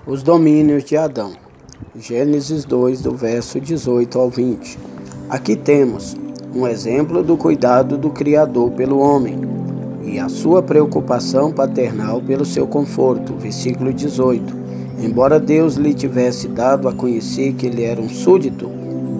Os domínios de Adão. Gênesis 2, do verso 18 ao 20. Aqui temos um exemplo do cuidado do Criador pelo homem e a sua preocupação paternal pelo seu conforto. Versículo 18. Embora Deus lhe tivesse dado a conhecer que ele era um súdito,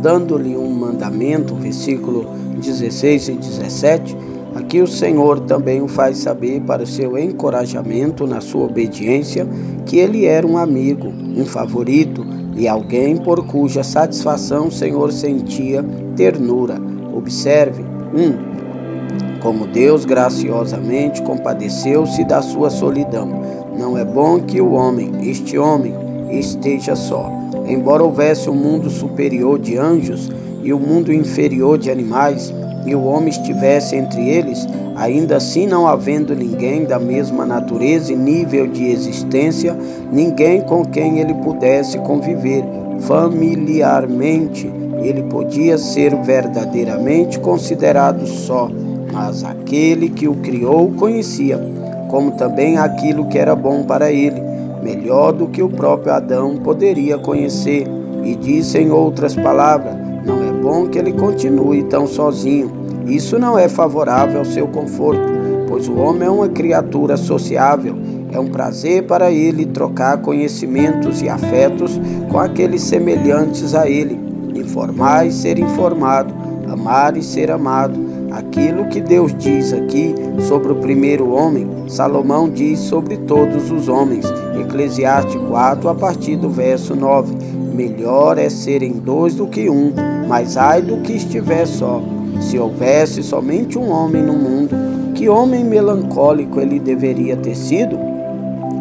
dando-lhe um mandamento, versículo 16 e 17, aqui o Senhor também o faz saber para o seu encorajamento na sua obediência, que ele era um amigo, um favorito e alguém por cuja satisfação o Senhor sentia ternura. Observe, como Deus graciosamente compadeceu-se da sua solidão. Não é bom que este homem, esteja só. Embora houvesse um mundo superior de anjos e um mundo inferior de animais, e o homem estivesse entre eles, ainda assim não havendo ninguém da mesma natureza e nível de existência, ninguém com quem ele pudesse conviver familiarmente, ele podia ser verdadeiramente considerado só, mas aquele que o criou o conhecia, como também aquilo que era bom para ele, melhor do que o próprio Adão poderia conhecer, e disse em outras palavras: não é bom que ele continue tão sozinho. Isso não é favorável ao seu conforto, pois o homem é uma criatura sociável. É um prazer para ele trocar conhecimentos e afetos com aqueles semelhantes a ele, informar e ser informado, amar e ser amado. Aquilo que Deus diz aqui sobre o primeiro homem, Salomão diz sobre todos os homens. Eclesiastes 4, a partir do verso 9. Melhor é serem dois do que um, mas ai do que estiver só. Se houvesse somente um homem no mundo, que homem melancólico ele deveria ter sido?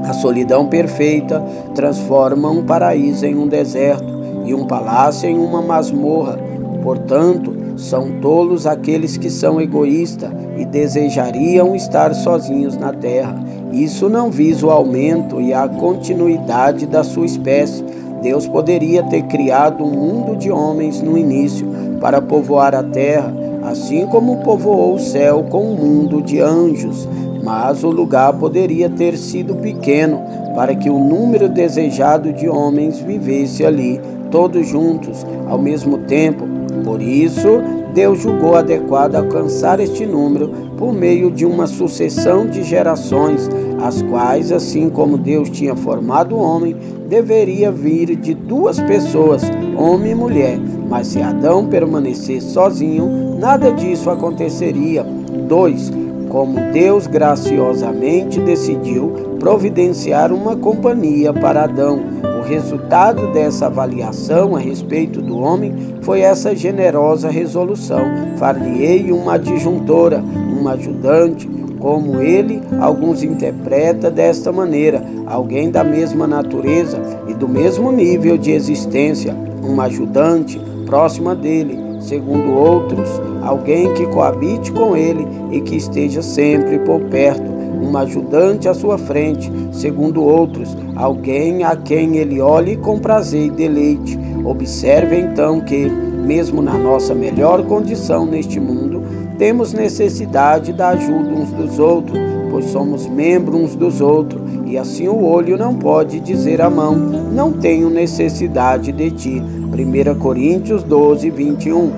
A solidão perfeita transforma um paraíso em um deserto e um palácio em uma masmorra. Portanto, são tolos aqueles que são egoístas e desejariam estar sozinhos na terra. Isso não visa o aumento e a continuidade da sua espécie. Deus poderia ter criado um mundo de homens no início para povoar a terra, assim como povoou o céu com um mundo de anjos. Mas o lugar poderia ter sido pequeno para que o número desejado de homens vivesse ali, todos juntos, ao mesmo tempo. Por isso, Deus julgou adequado alcançar este número por meio de uma sucessão de gerações, as quais, assim como Deus tinha formado o homem, deveria vir de duas pessoas, homem e mulher. Mas se Adão permanecesse sozinho, nada disso aconteceria. 2. Como Deus graciosamente decidiu providenciar uma companhia para Adão. O resultado dessa avaliação a respeito do homem foi essa generosa resolução: far-lhe-ei uma adjuntora, uma ajudante. Como ele, alguns interpretam desta maneira: alguém da mesma natureza e do mesmo nível de existência, uma ajudante próxima dele. Segundo outros, alguém que coabite com ele e que esteja sempre por perto, uma ajudante à sua frente. Segundo outros, alguém a quem ele olhe com prazer e deleite. Observe então que, mesmo na nossa melhor condição neste mundo, temos necessidade da ajuda uns dos outros, pois somos membros uns dos outros, e assim o olho não pode dizer à mão: não tenho necessidade de ti. 1 Coríntios 12, 21.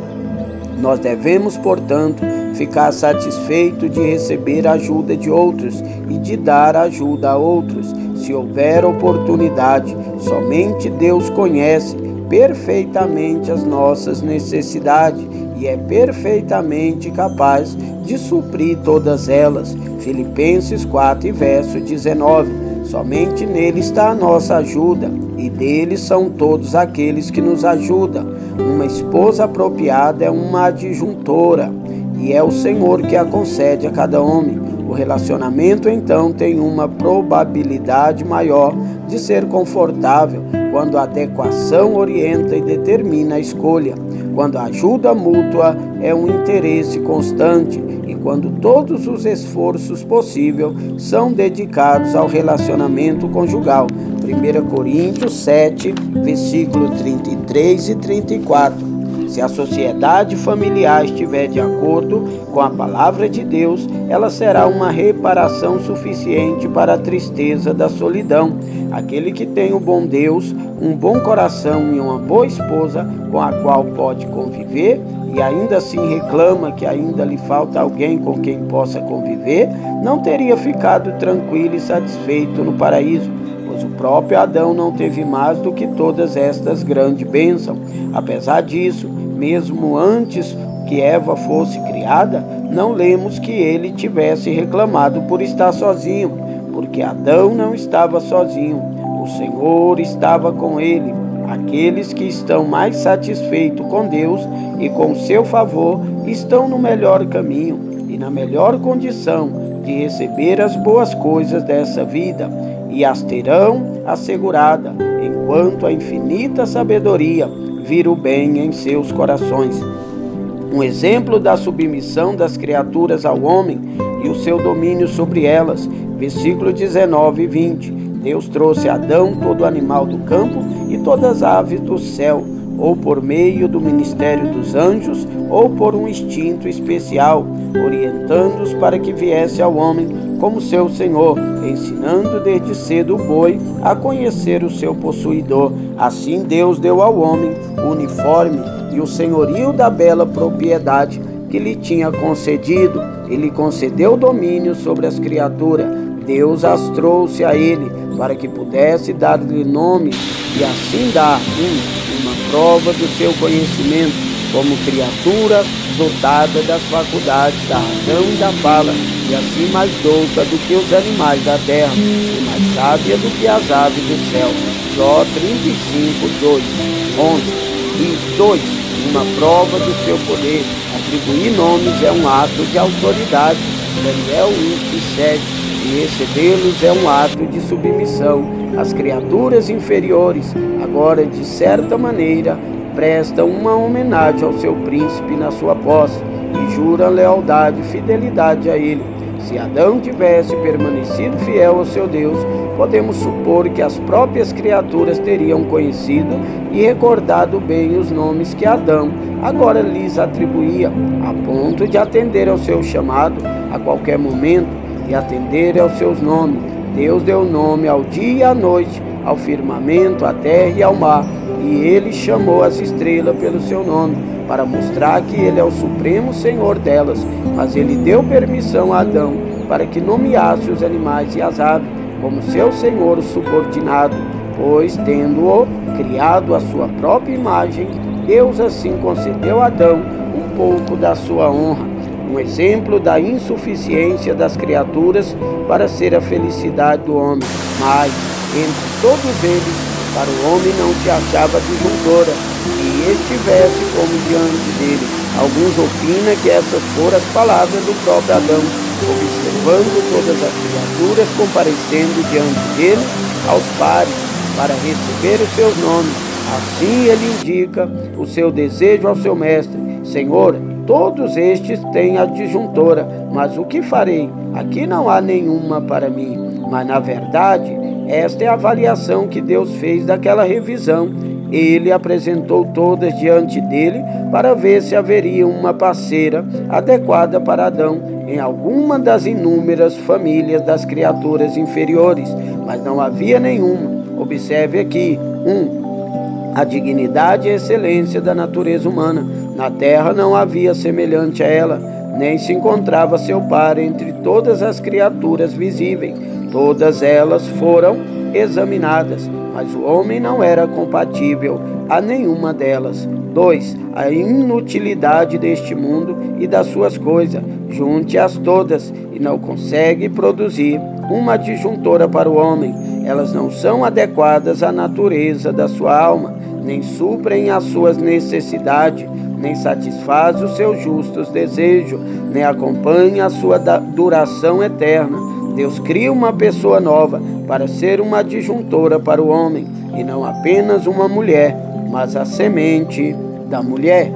Nós devemos, portanto, ficar satisfeitos de receber a ajuda de outros e de dar ajuda a outros, se houver oportunidade. Somente Deus conhece perfeitamente as nossas necessidades e é perfeitamente capaz de suprir todas elas. Filipenses 4, verso 19. Somente nele está a nossa ajuda, e dele são todos aqueles que nos ajudam. Uma esposa apropriada é uma adjuntora, e é o Senhor que a concede a cada homem. O relacionamento, então, tem uma probabilidade maior de ser confortável quando a adequação orienta e determina a escolha, quando a ajuda mútua é um interesse constante e quando todos os esforços possíveis são dedicados ao relacionamento conjugal. 1 Coríntios 7, versículo 33 e 34. Se a sociedade familiar estiver de acordo com a palavra de Deus, ela será uma reparação suficiente para a tristeza da solidão. aquele que tem um bom Deus, um bom coração e uma boa esposa com a qual pode conviver, e ainda assim reclama que ainda lhe falta alguém com quem possa conviver, não teria ficado tranquilo e satisfeito no paraíso, pois o próprio Adão não teve mais do que todas estas grandes bênçãos. Apesar disso, mesmo antes que Eva fosse criada, não lemos que ele tivesse reclamado por estar sozinho, porque Adão não estava sozinho, o Senhor estava com ele. Aqueles que estão mais satisfeitos com Deus e com seu favor estão no melhor caminho e na melhor condição de receber as boas coisas dessa vida, e as terão assegurada, enquanto a infinita sabedoria vira o bem em seus corações. Um exemplo da submissão das criaturas ao homem e o seu domínio sobre elas. Versículos 19 e 20. Deus trouxe a Adão todo animal do campo e todas as aves do céu, ou por meio do ministério dos anjos, ou por um instinto especial, orientando-os para que viesse ao homem como seu senhor, ensinando desde cedo o boi a conhecer o seu possuidor. Assim Deus deu ao homem o uniforme e o senhorio da bela propriedade que lhe tinha concedido. Ele concedeu domínio sobre as criaturas. Deus as trouxe a ele para que pudesse dar-lhe nome e assim dar uma prova do seu conhecimento como criatura dotada das faculdades da razão e da fala, e assim mais douta do que os animais da terra, e mais sábia do que as aves do céu. Jó 35, 2, 11 e 2. Uma prova do seu poder. Atribuir nomes é um ato de autoridade. Daniel 1 e 7. E recebê-los é um ato de submissão. As criaturas inferiores, agora de certa maneira, prestam uma homenagem ao seu príncipe na sua posse e juram lealdade e fidelidade a ele. Se Adão tivesse permanecido fiel ao seu Deus, podemos supor que as próprias criaturas teriam conhecido e recordado bem os nomes que Adão agora lhes atribuía, a ponto de atender ao seu chamado a qualquer momento e atender aos seus nomes. Deus deu nome ao dia e à noite, ao firmamento, à terra e ao mar, e ele chamou as estrelas pelo seu nome, para mostrar que ele é o supremo Senhor delas. Mas ele deu permissão a Adão para que nomeasse os animais e as aves como seu senhor subordinado, pois, tendo-o criado à sua própria imagem, Deus assim concedeu a Adão um pouco da sua honra. Um exemplo da insuficiência das criaturas para ser a felicidade do homem. Mas, entre todos eles, para o homem não se achava disjuntora que estivesse como diante dele. Alguns opinam que essas foram as palavras do próprio Adão, observando todas as criaturas comparecendo diante dele aos pares para receber os seus nomes. Assim ele indica o seu desejo ao seu mestre: Senhor, todos estes têm a disjuntora, mas o que farei? Aqui não há nenhuma para mim. Mas na verdade, esta é a avaliação que Deus fez daquela revisão. Ele apresentou todas diante dele para ver se haveria uma parceira adequada para Adão em alguma das inúmeras famílias das criaturas inferiores, mas não havia nenhuma. Observe aqui: 1. A dignidade e excelência da natureza humana. Na terra não havia semelhante a ela, nem se encontrava seu par entre todas as criaturas visíveis. Todas elas foram examinadas, mas o homem não era compatível a nenhuma delas. 2. A inutilidade deste mundo e das suas coisas. Junte-as todas e não consegue produzir uma disjuntora para o homem. Elas não são adequadas à natureza da sua alma, nem suprem as suas necessidades, nem satisfaz os seus justos desejos, nem acompanha a sua duração eterna. Deus cria uma pessoa nova para ser uma disjuntora para o homem, e não apenas uma mulher, mas a semente da mulher.